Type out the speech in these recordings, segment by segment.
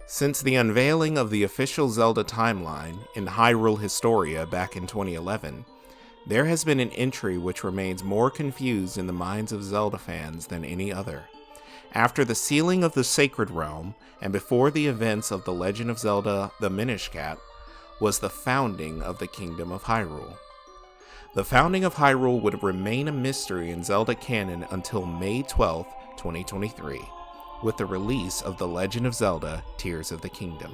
Since the unveiling of the official Zelda timeline in Hyrule Historia back in 2011, there has been an entry which remains more confused in the minds of Zelda fans than any other. After the sealing of the Sacred Realm, and before the events of The Legend of Zelda: The Minish Cap, was the founding of the Kingdom of Hyrule. The founding of Hyrule would remain a mystery in Zelda canon until May 12, 2023, with the release of The Legend of Zelda: Tears of the Kingdom.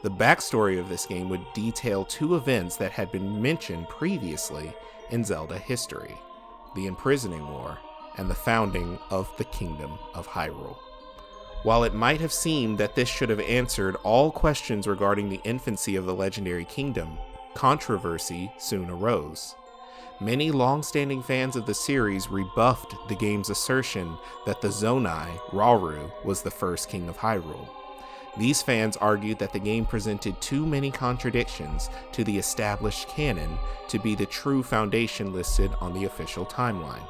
The backstory of this game would detail two events that had been mentioned previously in Zelda history: the Imprisoning War and the founding of the Kingdom of Hyrule. While it might have seemed that this should have answered all questions regarding the infancy of the legendary kingdom, controversy soon arose. Many long-standing fans of the series rebuffed the game's assertion that the Zonai, Rauru, was the first king of Hyrule. These fans argued that the game presented too many contradictions to the established canon to be the true foundation listed on the official timeline.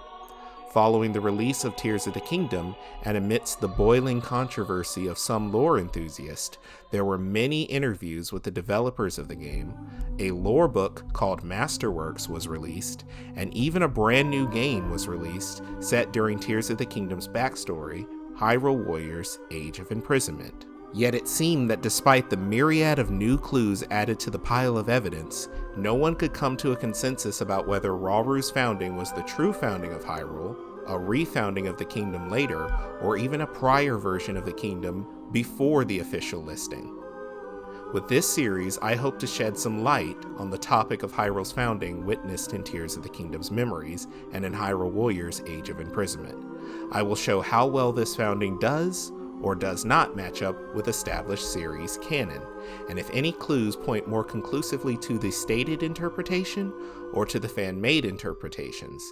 Following the release of Tears of the Kingdom, and amidst the boiling controversy of some lore enthusiasts, there were many interviews with the developers of the game, a lore book called Masterworks was released, and even a brand new game was released set during Tears of the Kingdom's backstory, Hyrule Warriors: Age of Imprisonment. Yet it seemed that despite the myriad of new clues added to the pile of evidence, no one could come to a consensus about whether Rauru's founding was the true founding of Hyrule, a refounding of the kingdom later, or even a prior version of the kingdom before the official listing. With this series, I hope to shed some light on the topic of Hyrule's founding witnessed in Tears of the Kingdom's memories and in Hyrule Warriors: Age of Imprisonment. I will show how well this founding does or does not match up with established series canon, and if any clues point more conclusively to the stated interpretation or to the fan-made interpretations.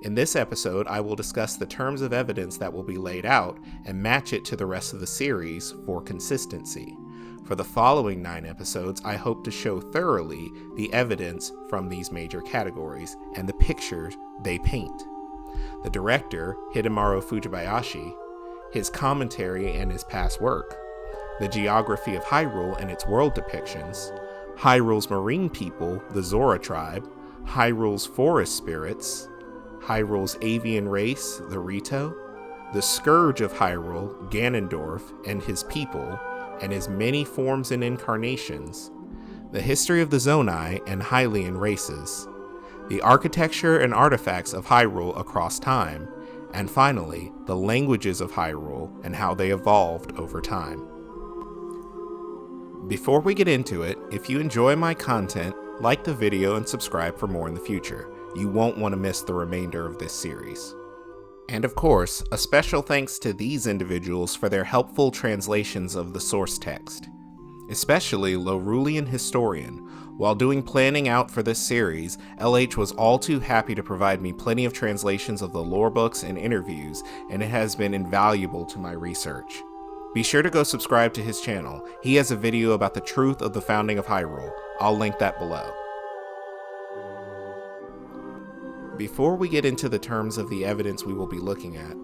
In this episode, I will discuss the terms of evidence that will be laid out and match it to the rest of the series for consistency. For the following 9 episodes, I hope to show thoroughly the evidence from these major categories and the pictures they paint. The director, Hidemaru Fujibayashi, his commentary and his past work, the geography of Hyrule and its world depictions, Hyrule's marine people, the Zora tribe, Hyrule's forest spirits, Hyrule's avian race, the Rito, the scourge of Hyrule, Ganondorf, and his people, and his many forms and incarnations, the history of the Zonai and Hylian races, the architecture and artifacts of Hyrule across time, and finally, the languages of Hyrule and how they evolved over time. Before we get into it, if you enjoy my content, like the video and subscribe for more in the future. You won't want to miss the remainder of this series. And of course, a special thanks to these individuals for their helpful translations of the source text. Especially Lorulian Historian. While doing planning out for this series, LH was all too happy to provide me plenty of translations of the lore books and interviews, and it has been invaluable to my research. Be sure to go subscribe to his channel. He has a video about the truth of the founding of Hyrule. I'll link that below. Before we get into the terms of the evidence we will be looking at,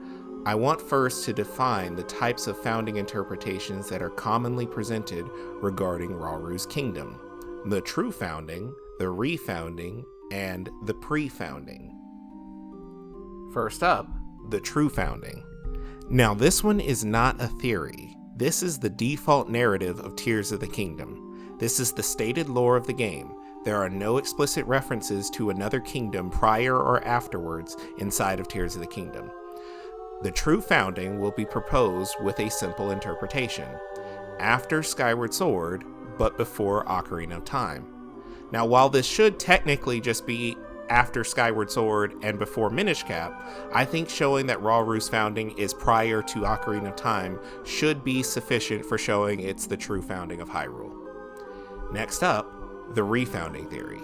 I want first to define the types of founding interpretations that are commonly presented regarding Rauru's kingdom: the true founding, the refounding, and the pre-founding. First up, the true founding. Now this one is not a theory. This is the default narrative of Tears of the Kingdom. This is the stated lore of the game. There are no explicit references to another kingdom prior or afterwards inside of Tears of the Kingdom. The true founding will be proposed with a simple interpretation: after Skyward Sword, but before Ocarina of Time. Now, while this should technically just be after Skyward Sword and before Minish Cap, I think showing that Rauru's founding is prior to Ocarina of Time should be sufficient for showing it's the true founding of Hyrule. Next up, the Refounding Theory.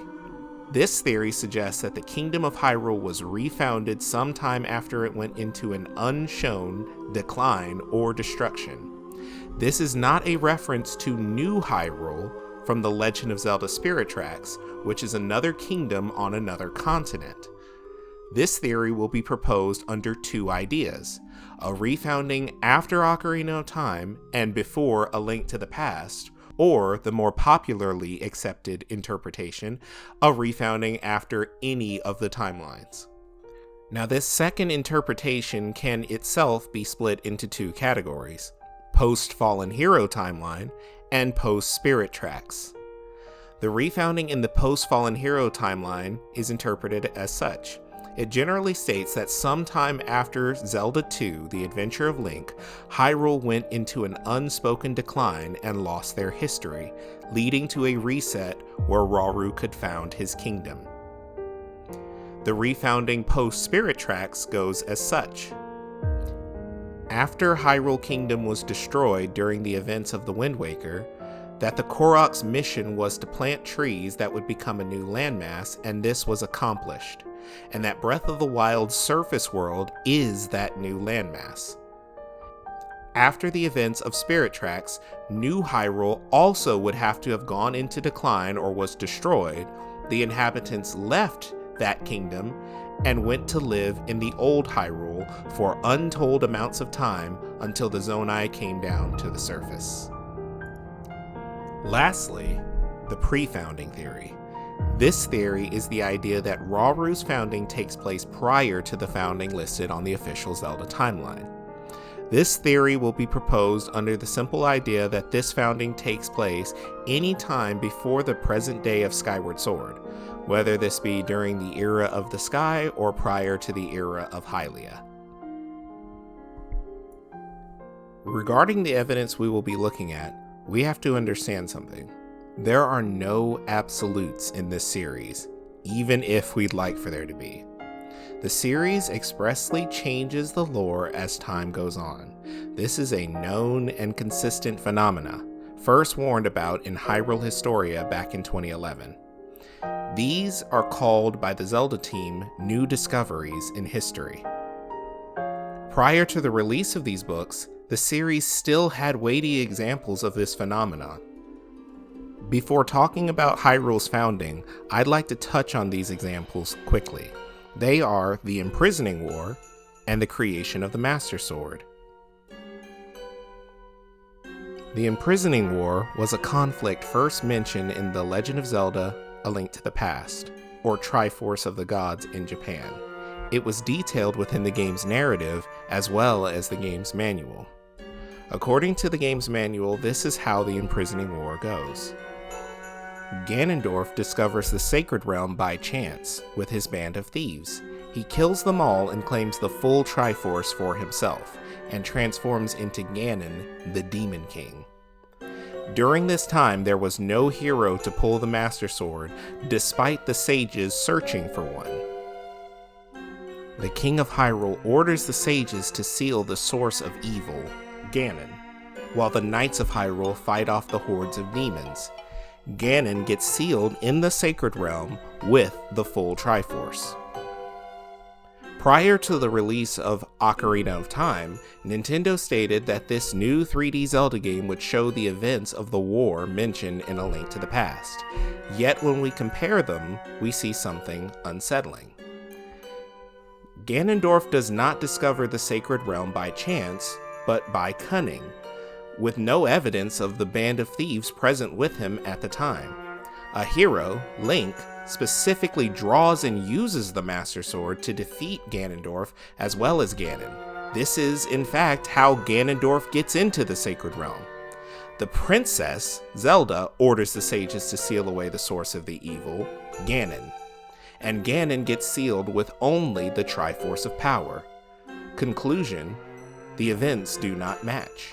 This theory suggests that the Kingdom of Hyrule was refounded sometime after it went into an unshown decline or destruction. This is not a reference to New Hyrule from the Legend of Zelda Spirit Tracks, which is another kingdom on another continent. This theory will be proposed under two ideas: a refounding after Ocarina of Time and before A Link to the Past, or the more popularly accepted interpretation, a refounding after any of the timelines. Now, this second interpretation can itself be split into two categories: post-Fallen Hero timeline and post-Spirit Tracks. The refounding in the post-Fallen Hero timeline is interpreted as such. It generally states that sometime after Zelda 2, The Adventure of Link, Hyrule went into an unspoken decline and lost their history, leading to a reset where Rauru could found his kingdom. The refounding post-Spirit Tracks goes as such. After Hyrule Kingdom was destroyed during the events of the Wind Waker, that the Korok's mission was to plant trees that would become a new landmass, and this was accomplished, and that Breath of the Wild's surface world is that new landmass. After the events of Spirit Tracks, New Hyrule also would have to have gone into decline or was destroyed. The inhabitants left that kingdom and went to live in the old Hyrule for untold amounts of time until the Zonai came down to the surface. Lastly, the pre-founding theory. This theory is the idea that Rauru's founding takes place prior to the founding listed on the official Zelda timeline. This theory will be proposed under the simple idea that this founding takes place any time before the present day of Skyward Sword, whether this be during the era of the sky or prior to the era of Hylia. Regarding the evidence we will be looking at, we have to understand something. There are no absolutes in this series, even if we'd like for there to be. The series expressly changes the lore as time goes on. This is a known and consistent phenomena, first warned about in Hyrule Historia back in 2011. These are called by the Zelda team new discoveries in history. Prior to the release of these books, the series still had weighty examples of this phenomenon. Before talking about Hyrule's founding, I'd like to touch on these examples quickly. They are the Imprisoning War and the creation of the Master Sword. The Imprisoning War was a conflict first mentioned in The Legend of Zelda: A Link to the Past, or Triforce of the Gods in Japan. It was detailed within the game's narrative as well as the game's manual. According to the game's manual, this is how the Imprisoning War goes. Ganondorf discovers the Sacred Realm by chance with his band of thieves. He kills them all and claims the full Triforce for himself, and transforms into Ganon, the Demon King. During this time, there was no hero to pull the Master Sword, despite the sages searching for one. The King of Hyrule orders the sages to seal the source of evil, Ganon, while the Knights of Hyrule fight off the hordes of demons. Ganon gets sealed in the Sacred Realm with the full Triforce. Prior to the release of Ocarina of Time, Nintendo stated that this new 3D Zelda game would show the events of the war mentioned in A Link to the Past. Yet when we compare them, we see something unsettling. Ganondorf does not discover the Sacred Realm by chance, but by cunning, with no evidence of the band of thieves present with him at the time. A hero, Link, specifically draws and uses the Master Sword to defeat Ganondorf as well as Ganon. This is, in fact, how Ganondorf gets into the Sacred Realm. The princess, Zelda, orders the sages to seal away the source of the evil, Ganon, and Ganon gets sealed with only the Triforce of Power. Conclusion: the events do not match.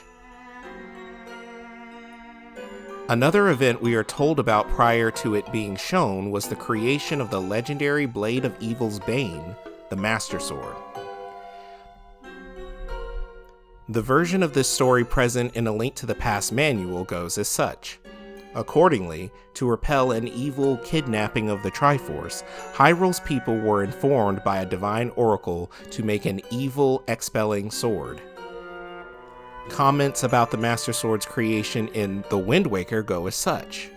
Another event we are told about prior to it being shown was the creation of the legendary Blade of Evil's Bane, the Master Sword. The version of this story present in A Link to the Past manual goes as such. Accordingly, to repel an evil kidnapping of the Triforce, Hyrule's people were informed by a divine oracle to make an evil expelling sword. Comments about the Master Sword's creation in The Wind Waker go as such.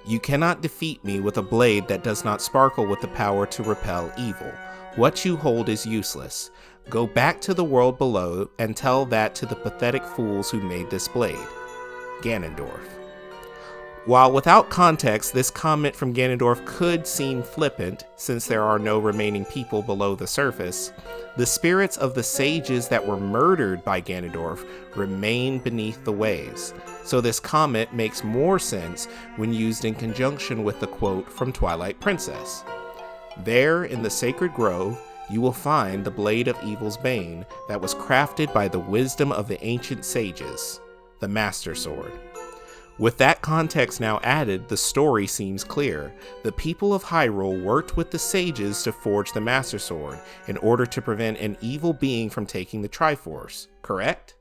You cannot defeat me with a blade that does not sparkle with the power to repel evil. What you hold is useless. Go back to the world below and tell that to the pathetic fools who made this blade. Ganondorf. While without context, this comment from Ganondorf could seem flippant, since there are no remaining people below the surface, the spirits of the sages that were murdered by Ganondorf remain beneath the waves, so this comment makes more sense when used in conjunction with the quote from Twilight Princess. There, in the sacred grove, you will find the blade of evil's bane that was crafted by the wisdom of the ancient sages, the Master Sword. With that context now added, the story seems clear. The people of Hyrule worked with the sages to forge the Master Sword in order to prevent an evil being from taking the Triforce, correct?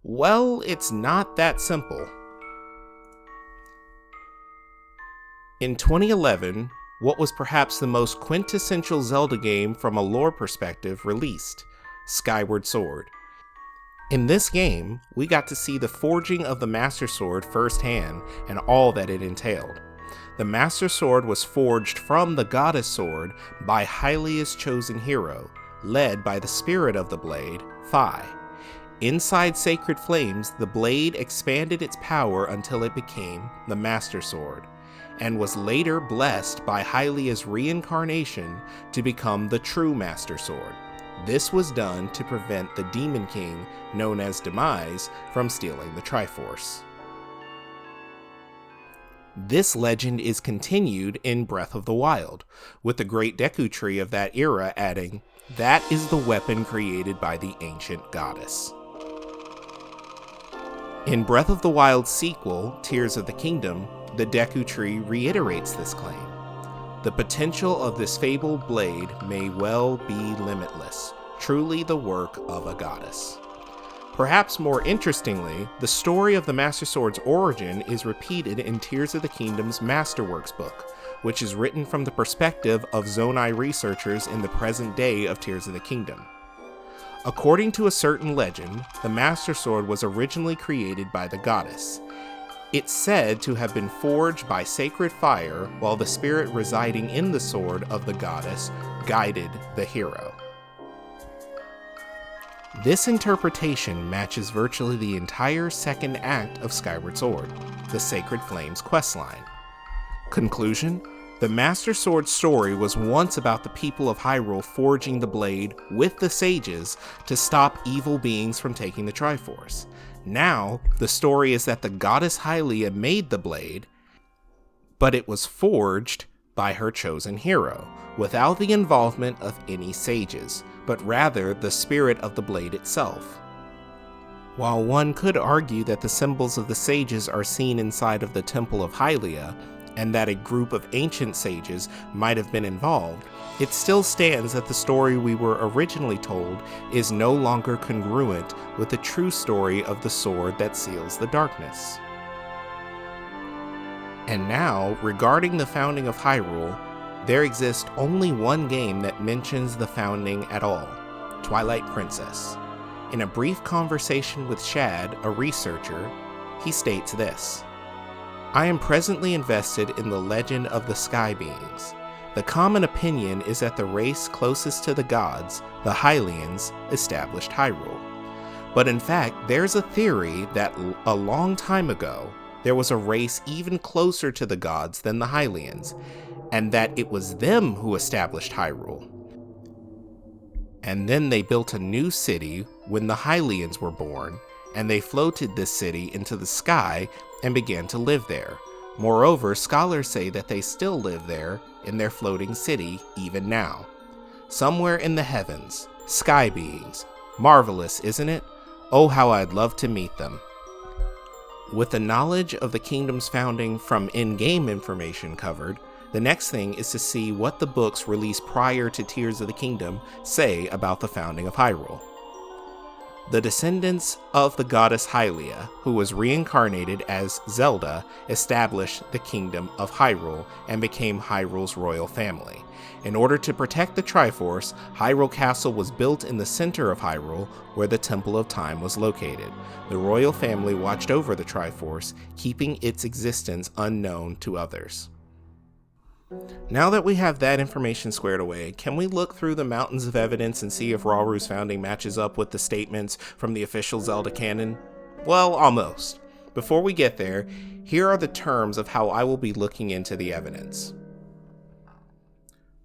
Well, it's not that simple. In 2011, what was perhaps the most quintessential Zelda game from a lore perspective released, Skyward Sword. In this game, we got to see the forging of the Master Sword firsthand and all that it entailed. The Master Sword was forged from the Goddess Sword by Hylia's chosen hero, led by the spirit of the blade, Fi. Inside Sacred Flames, the blade expanded its power until it became the Master Sword, and was later blessed by Hylia's reincarnation to become the true Master Sword. This was done to prevent the Demon King, known as Demise, from stealing the Triforce. This legend is continued in Breath of the Wild, with the Great Deku Tree of that era adding, "That is the weapon created by the ancient goddess." In Breath of the Wild's sequel, Tears of the Kingdom, the Deku Tree reiterates this claim. The potential of this fabled blade may well be limitless, truly the work of a goddess. Perhaps more interestingly, the story of the Master Sword's origin is repeated in Tears of the Kingdom's Masterworks book, which is written from the perspective of Zonai researchers in the present day of Tears of the Kingdom. According to a certain legend, the Master Sword was originally created by the goddess. It's said to have been forged by sacred fire while the spirit residing in the sword of the goddess guided the hero. This interpretation matches virtually the entire second act of Skyward Sword, the Sacred Flames questline. Conclusion: the Master Sword story was once about the people of Hyrule forging the blade with the sages to stop evil beings from taking the Triforce. Now, the story is that the goddess Hylia made the blade, but it was forged by her chosen hero, without the involvement of any sages, but rather the spirit of the blade itself. While one could argue that the symbols of the sages are seen inside of the Temple of Hylia, and that a group of ancient sages might have been involved, it still stands that the story we were originally told is no longer congruent with the true story of the sword that seals the darkness. And now, regarding the founding of Hyrule, there exists only one game that mentions the founding at all, Twilight Princess. In a brief conversation with Shad, a researcher, he states this: "I am presently invested in the legend of the Sky Beings. The common opinion is that the race closest to the gods, the Hylians, established Hyrule. But in fact, there's a theory that a long time ago, there was a race even closer to the gods than the Hylians, and that it was them who established Hyrule. And then they built a new city when the Hylians were born, and they floated this city into the sky and began to live there. Moreover, scholars say that they still live there in their floating city even now. Somewhere in the heavens, sky beings. Marvelous, isn't it? Oh, how I'd love to meet them." With the knowledge of the kingdom's founding from in-game information covered, the next thing is to see what the books released prior to Tears of the Kingdom say about the founding of Hyrule. The descendants of the goddess Hylia, who was reincarnated as Zelda, established the kingdom of Hyrule and became Hyrule's royal family. In order to protect the Triforce, Hyrule Castle was built in the center of Hyrule, where the Temple of Time was located. The royal family watched over the Triforce, keeping its existence unknown to others. Now that we have that information squared away, can we look through the mountains of evidence and see if Hyrule founding matches up with the statements from the official Zelda canon? Well, almost. Before we get there, here are the terms of how I will be looking into the evidence.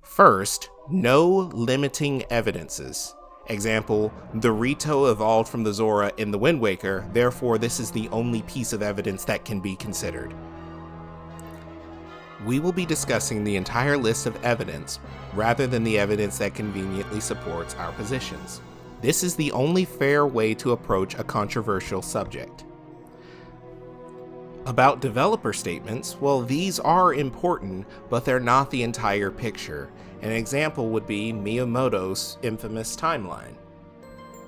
First, no limiting evidences. Example, the Rito evolved from the Zora in the Wind Waker, therefore this is the only piece of evidence that can be considered. We will be discussing the entire list of evidence, rather than the evidence that conveniently supports our positions. This is the only fair way to approach a controversial subject. About developer statements, well, these are important, but they're not the entire picture. An example would be Miyamoto's infamous timeline.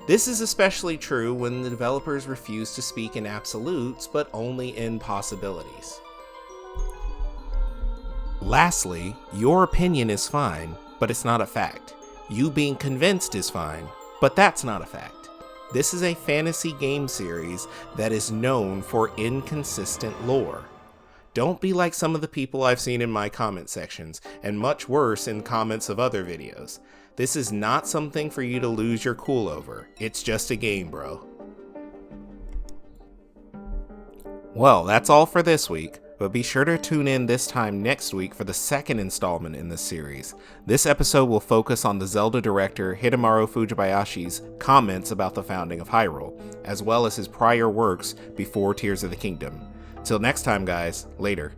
This is especially true when the developers refuse to speak in absolutes, but only in possibilities. Lastly, your opinion is fine, but it's not a fact. You being convinced is fine, but that's not a fact. This is a fantasy game series that is known for inconsistent lore. Don't be like some of the people I've seen in my comment sections, and much worse in comments of other videos. This is not something for you to lose your cool over. It's just a game, bro. Well, that's all for this week, but be sure to tune in this time next week for the second installment in this series. This episode will focus on the Zelda director Hidemaru Fujibayashi's comments about the founding of Hyrule, as well as his prior works before Tears of the Kingdom. Till next time, guys, later.